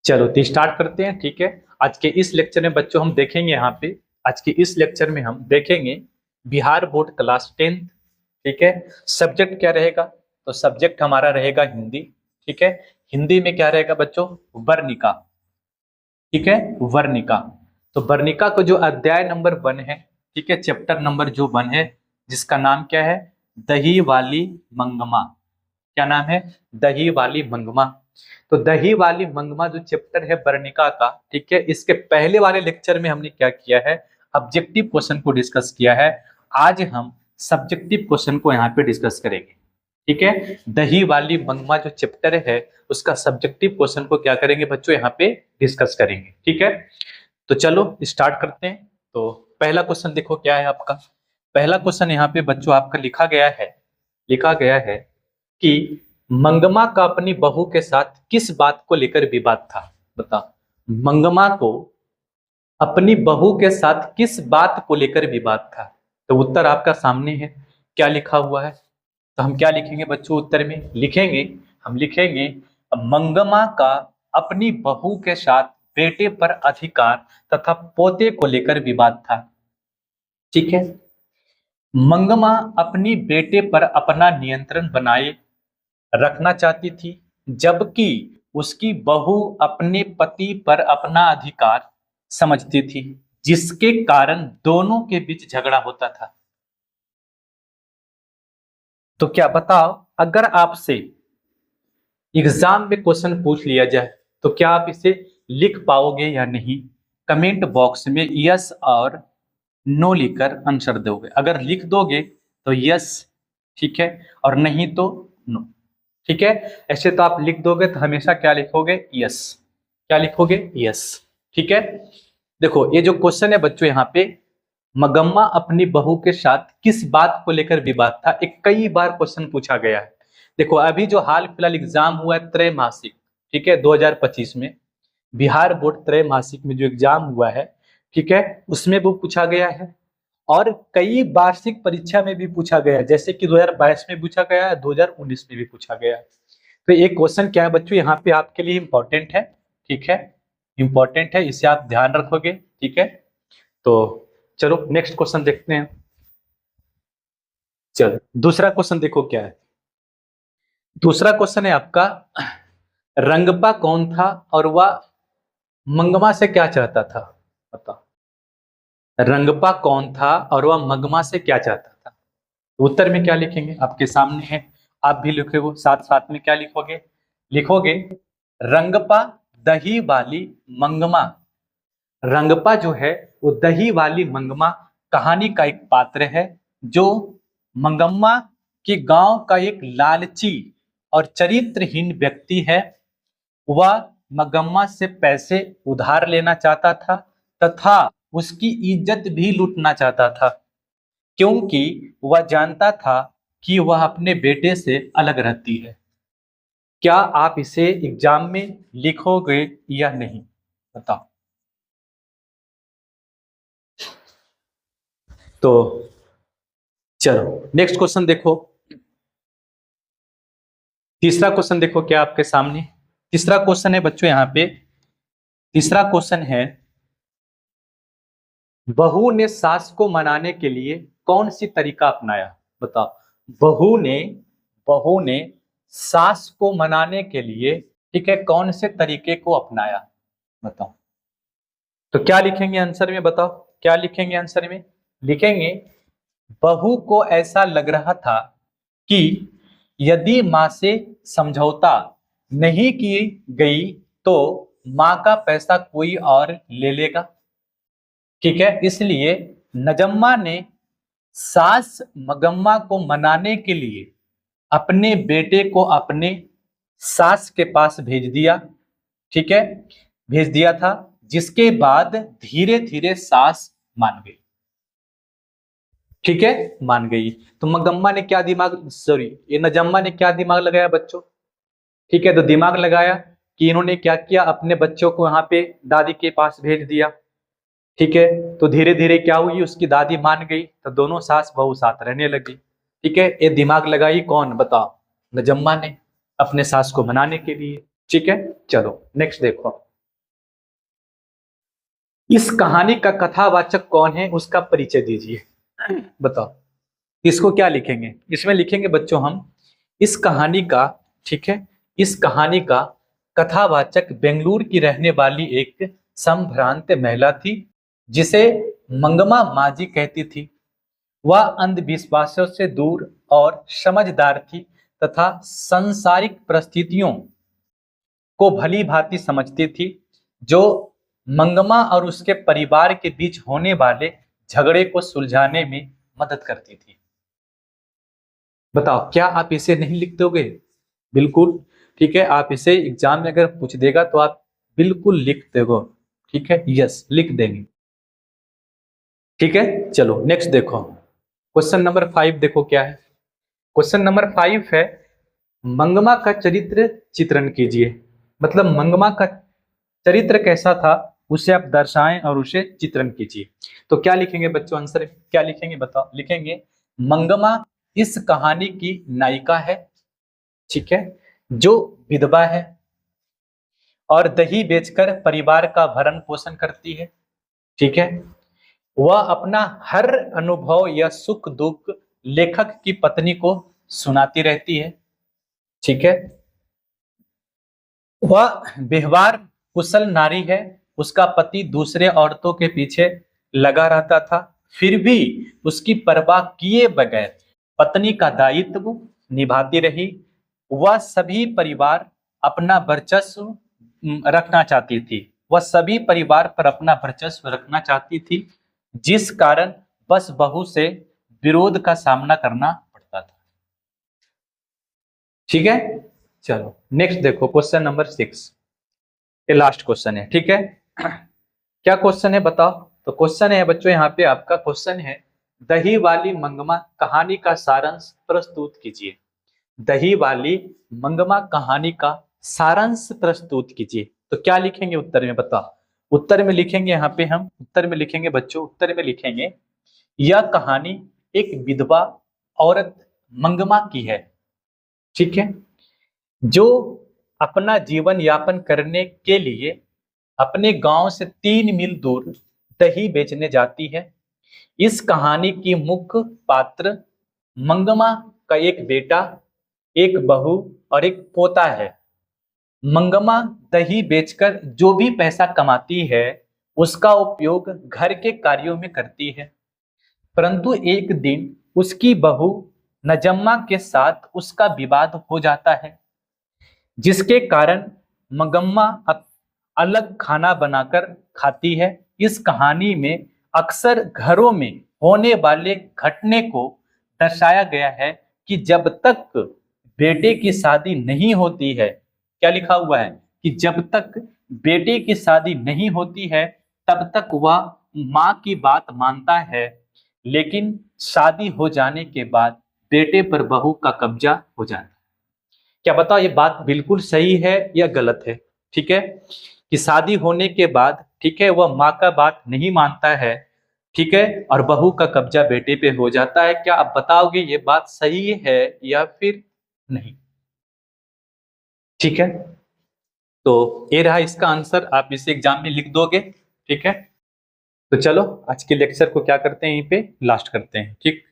चलो तो स्टार्ट करते हैं। ठीक है, आज के इस लेक्चर में बच्चों हम देखेंगे यहाँ पे आज के इस लेक्चर में हम देखेंगे बिहार बोर्ड क्लास 10। ठीक है, सब्जेक्ट क्या रहेगा? तो सब्जेक्ट हमारा रहेगा हिंदी। ठीक है, हिंदी में क्या रहेगा बच्चों? वर्णिका। ठीक है, वर्णिका। तो वर्णिका को जो अध्याय नंबर 1 है, ठीक है, चैप्टर नंबर जो 1 है, जिसका नाम क्या है? दही वाली मंगमा। क्या नाम है? दही वाली मंगमा। तो दही वाली मंगमा जो चैप्टर है वर्णिका का, ठीक है, इसके पहले वाले लेक्चर में हमने क्या किया है? ऑब्जेक्टिव क्वेश्चन को डिस्कस किया है। आज हम सब्जेक्टिव क्वेश्चन को यहाँ पे डिस्कस करेंगे। ठीक है, दही वाली मंगमा जो चैप्टर है उसका सब्जेक्टिव क्वेश्चन को क्या करेंगे बच्चों? यहाँ पे डिस्कस करेंगे। ठीक है, तो चलो स्टार्ट करते हैं। तो पहला क्वेश्चन देखो क्या है आपका। पहला क्वेश्चन यहाँ पे बच्चों आपका लिखा गया है कि मंगमा का अपनी बहू के साथ किस बात को लेकर विवाद था? बता, मंगमा को अपनी बहू के साथ किस बात को लेकर विवाद था? तो उत्तर आपका सामने है, क्या लिखा हुआ है। तो हम क्या लिखेंगे बच्चों? उत्तर में हम लिखेंगे मंगमा का अपनी बहू के साथ बेटे पर अधिकार तथा पोते को लेकर विवाद था। ठीक है, मंगमा अपनी बेटे पर अपना नियंत्रण बनाए रखना चाहती थी, जबकि उसकी बहू अपने पति पर अपना अधिकार समझती थी, जिसके कारण दोनों के बीच झगड़ा होता था। तो क्या बताओ, अगर आपसे एग्जाम में क्वेश्चन पूछ लिया जाए तो क्या आप इसे लिख पाओगे या नहीं? कमेंट बॉक्स में यस और नो लिखकर आंसर दोगे। अगर लिख दोगे तो यस, ठीक है, और नहीं तो नो। ठीक है, ऐसे तो आप लिख दोगे तो हमेशा क्या लिखोगे? यस। क्या लिखोगे? यस। ठीक है, देखो ये जो क्वेश्चन है बच्चों यहाँ पे, मंगमा अपनी बहू के साथ किस बात को लेकर विवाद था, एक कई बार क्वेश्चन पूछा गया है। देखो अभी जो हाल फिलहाल एग्जाम हुआ है त्रैमासिक, ठीक है, 2025 में बिहार बोर्ड त्रैमासिक में जो एग्जाम हुआ है, ठीक है, उसमें वो पूछा गया है और कई वार्षिक परीक्षा में भी पूछा गया है, जैसे कि 2022 में पूछा गया है, 2019 में भी पूछा गया है। तो एक क्वेश्चन क्या है बच्चों यहाँ पे आपके लिए इंपॉर्टेंट है। ठीक है, इंपॉर्टेंट है, इसे आप ध्यान रखोगे। ठीक है, तो चलो नेक्स्ट क्वेश्चन देखते हैं। चलो दूसरा क्वेश्चन देखो क्या है। दूसरा क्वेश्चन है आपका, रंगपा कौन था और वह मंगमा से क्या चाहता था? बताओ, रंगपा कौन था और वह मंगमा से क्या चाहता था? उत्तर में क्या लिखेंगे? आपके सामने है, आप भी लिखोगे साथ साथ में। क्या लिखोगे? लिखोगे रंगपा दही वाली मंगमा। रंगपा जो है वो दही वाली मंगमा कहानी का एक पात्र है, जो मंगम्मा के गांव का एक लालची और चरित्रहीन व्यक्ति है। वह मंगम्मा से पैसे उधार लेना चाहता था तथा उसकी इज्जत भी लूटना चाहता था, क्योंकि वह जानता था कि वह अपने बेटे से अलग रहती है। क्या आप इसे एग्जाम में लिखोगे या नहीं? बताओ। तो चलो नेक्स्ट क्वेश्चन देखो। तीसरा क्वेश्चन देखो क्या आपके सामने। तीसरा क्वेश्चन है बच्चों यहाँ पे, तीसरा क्वेश्चन है, बहू ने सास को मनाने के लिए कौन सी तरीका अपनाया? बताओ, बहू ने सास को मनाने के लिए, ठीक है, कौन से तरीके को अपनाया? बताओ। तो क्या लिखेंगे आंसर में? बताओ क्या लिखेंगे आंसर में? लिखेंगे बहू को ऐसा लग रहा था कि यदि मां से समझौता नहीं की गई तो मां का पैसा कोई और ले लेगा। ठीक है, इसलिए नजम्मा ने सास मंगम्मा को मनाने के लिए अपने बेटे को अपने सास के पास भेज दिया। ठीक है, भेज दिया था, जिसके बाद धीरे धीरे सास मान गई। ठीक है, मान गई। तो मंगम्मा ने क्या दिमाग, सॉरी ये नजम्मा ने क्या दिमाग लगाया बच्चों? ठीक है, तो दिमाग लगाया कि इन्होंने क्या किया, अपने बच्चों को यहाँ पे दादी के पास भेज दिया। ठीक है, तो धीरे धीरे क्या हुई, उसकी दादी मान गई, तो दोनों सास बहू साथ रहने लगी। ठीक है, ये दिमाग लगाई कौन? बताओ। नजम्मा ने, अपने सास को मनाने के लिए। ठीक है, चलो नेक्स्ट देखो। इस कहानी का कथावाचक कौन है, उसका परिचय दीजिए। बताओ इसको क्या लिखेंगे, इसमें लिखेंगे बच्चों हम इस कहानी का, ठीक है, इस कहानी का कथावाचक बेंगलुरु की रहने वाली एक संभ्रांत महिला थी जिसे मंगमा माजी कहती थी। वह अंधविश्वासों से दूर और समझदार थी तथा सांसारिक परिस्थितियों को भली भांति समझती थी, जो मंगमा और उसके परिवार के बीच होने वाले झगड़े को सुलझाने में मदद करती थी। बताओ क्या आप इसे नहीं लिख दोगे? बिल्कुल ठीक है, आप इसे एग्जाम में अगर पूछ देगा तो आप बिल्कुल लिख दोगे, ठीक है, यस लिख देंगे। ठीक है, चलो नेक्स्ट देखो, क्वेश्चन नंबर 5 देखो क्या है। क्वेश्चन नंबर 5 है मंगमा का चरित्र चित्रण कीजिए। मतलब मंगमा का चरित्र कैसा था उसे आप दर्शाएं और उसे चित्रण कीजिए। तो क्या लिखेंगे बच्चों, आंसर क्या लिखेंगे बताओ? लिखेंगे मंगमा इस कहानी की नायिका है, ठीक है, जो विधवा है और दही बेचकर परिवार का भरण पोषण करती है, ठीक है। वह अपना हर अनुभव या सुख दुख लेखक की पत्नी को सुनाती रहती है, ठीक है। वह व्यवहार कुशल नारी है, उसका पति दूसरे औरतों के पीछे लगा रहता था, फिर भी उसकी परवाह किए बगैर पत्नी का दायित्व निभाती रही। वह सभी परिवार अपना वर्चस्व रखना चाहती थी, वह सभी परिवार पर अपना वर्चस्व रखना चाहती थी, जिस कारण बस बहू से विरोध का सामना करना पड़ता था। ठीक है, चलो नेक्स्ट देखो क्वेश्चन नंबर 6, ये लास्ट क्वेश्चन है, ठीक है। क्या क्वेश्चन है बताओ? तो क्वेश्चन है बच्चों यहाँ पे आपका क्वेश्चन है दही वाली मंगमा कहानी का सारांश प्रस्तुत कीजिए। दही वाली मंगमा कहानी का सारांश प्रस्तुत कीजिए। तो क्या लिखेंगे उत्तर में बताओ? उत्तर में लिखेंगे यहाँ पे हम, उत्तर में लिखेंगे बच्चों, उत्तर में लिखेंगे यह कहानी एक विधवा औरत मंगमा की है, ठीक है, जो अपना जीवन यापन करने के लिए अपने गांव से 3 मील दूर दही बेचने जाती है। इस कहानी की मुख्य पात्र मंगमा का एक बेटा, एक बहू और एक पोता है। मंगमा दही बेचकर जो भी पैसा कमाती है उसका उपयोग घर के कार्यों में करती है, परंतु एक दिन उसकी बहू नजम्मा के साथ उसका विवाद हो जाता है, जिसके कारण मंगम्मा अलग खाना बनाकर खाती है। इस कहानी में अक्सर घरों में होने वाले घटने को दर्शाया गया है कि जब तक बेटे की शादी नहीं होती है, क्या लिखा हुआ है कि जब तक बेटे की शादी नहीं होती है तब तक वह माँ की बात मानता है, लेकिन शादी हो जाने के बाद बेटे पर बहू का कब्जा हो जाता है। क्या बताओ ये बात बिल्कुल सही है या गलत है? ठीक है, कि शादी होने के बाद, ठीक है, वह माँ का बात नहीं मानता है, ठीक है, और बहू का कब्जा बेटे पे हो जाता है। क्या आप बताओगे ये बात सही है या फिर नहीं? ठीक है, तो ये रहा इसका आंसर, आप इसे एग्जाम में लिख दोगे, ठीक है। तो चलो आज के लेक्चर को क्या करते हैं, यहीं पे लास्ट करते हैं, ठीक।